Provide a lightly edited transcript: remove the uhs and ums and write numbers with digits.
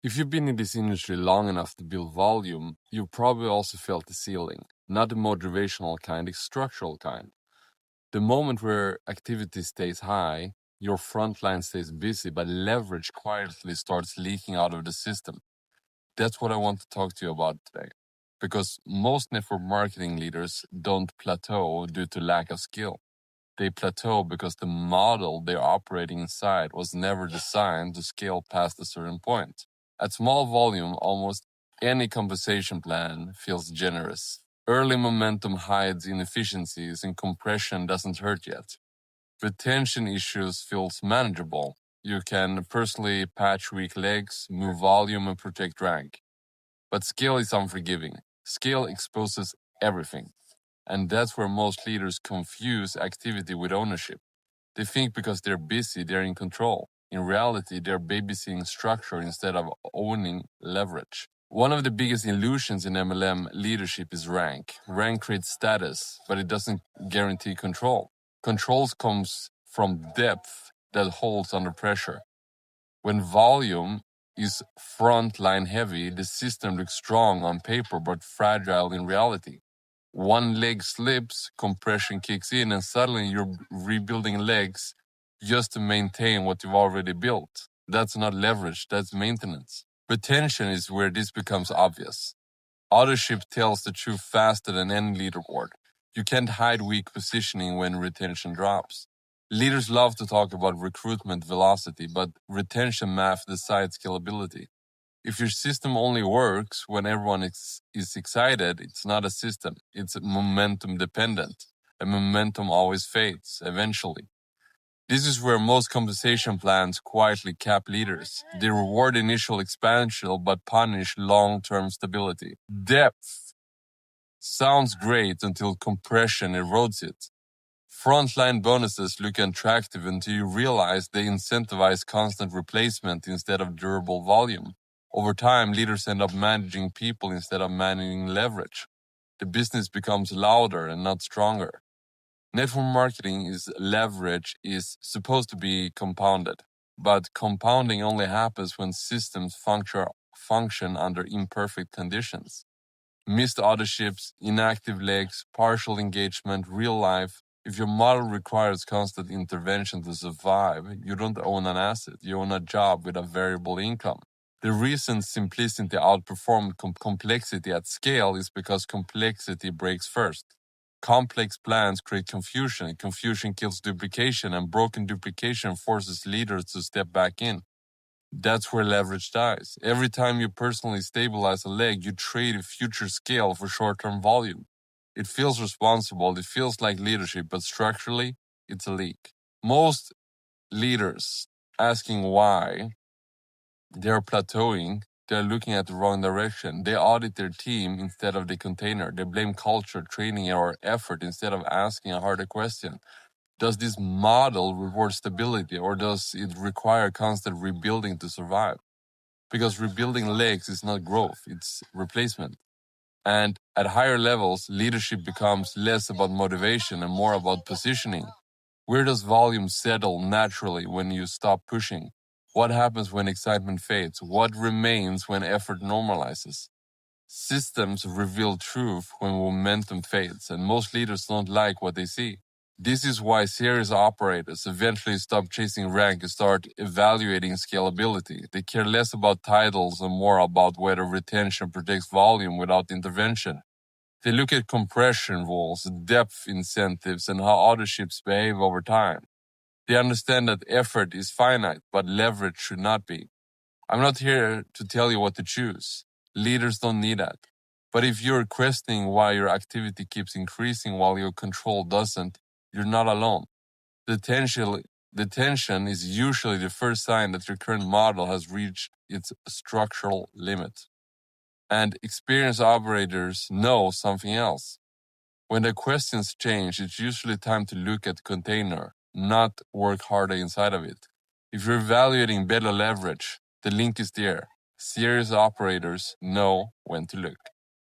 If you've been in this industry long enough to build volume, you've probably also felt the ceiling. Not the motivational kind, the structural kind. The moment where activity stays high, your front line stays busy, but leverage quietly starts leaking out of the system. That's what I want to talk to you about today. Because most network marketing leaders don't plateau due to lack of skill. They plateau because the model they're operating inside was never designed to scale past a certain point. At small volume, almost any compensation plan feels generous. Early momentum hides inefficiencies and compression doesn't hurt yet. Retention issues feels manageable. You can personally patch weak legs, move volume, and protect rank. But scale is unforgiving. Scale exposes everything. And that's where most leaders confuse activity with ownership. They think because they're busy, they're in control. In reality, they're babysitting structure instead of owning leverage. One of the biggest illusions in MLM leadership is rank. Rank creates status, but it doesn't guarantee control. Control comes from depth that holds under pressure. When volume is frontline heavy, the system looks strong on paper but fragile in reality. One leg slips, compression kicks in, and suddenly you're rebuilding legs just to maintain what you've already built. That's not leverage, that's maintenance. Retention is where this becomes obvious. Autoship tells the truth faster than any leaderboard. You can't hide weak positioning when retention drops. Leaders love to talk about recruitment velocity, but retention math decides scalability. If your system only works when everyone is excited, it's not a system. It's momentum dependent. And momentum always fades, eventually. This is where most compensation plans quietly cap leaders. They reward initial expansion but punish long-term stability. Depth sounds great until compression erodes it. Frontline bonuses look attractive until you realize they incentivize constant replacement instead of durable volume. Over time, leaders end up managing people instead of managing leverage. The business becomes louder and not stronger. Network marketing leverage is supposed to be compounded, but compounding only happens when systems function under imperfect conditions. Missed autoships, inactive legs, partial engagement, real life. If your model requires constant intervention to survive, you don't own an asset, you own a job with a variable income. The reason simplicity outperformed complexity at scale is because complexity breaks first. Complex plans create confusion, confusion kills duplication, and broken duplication forces leaders to step back in. That's where leverage dies. Every time you personally stabilize a leg, you trade a future scale for short-term volume. It feels responsible, it feels like leadership, but structurally, it's a leak. Most leaders asking why they're plateauing, they're looking at the wrong direction. They audit their team instead of the container. They blame culture, training, or effort instead of asking a harder question. Does this model reward stability, or does it require constant rebuilding to survive? Because rebuilding legs is not growth, it's replacement. And at higher levels, leadership becomes less about motivation and more about positioning. Where does volume settle naturally when you stop pushing? What happens when excitement fades? What remains when effort normalizes? Systems reveal truth when momentum fades, and most leaders don't like what they see. This is why serious operators eventually stop chasing rank and start evaluating scalability. They care less about titles and more about whether retention protects volume without intervention. They look at compression rules, depth incentives, and how autoships behave over time. They understand that effort is finite, but leverage should not be. I'm not here to tell you what to choose. Leaders don't need that. But if you're questioning why your activity keeps increasing while your control doesn't, you're not alone. The tension is usually the first sign that your current model has reached its structural limit. And experienced operators know something else. When the questions change, it's usually time to look at the container, not work harder inside of it. If you're evaluating better leverage, the link is there. Serious operators know when to look.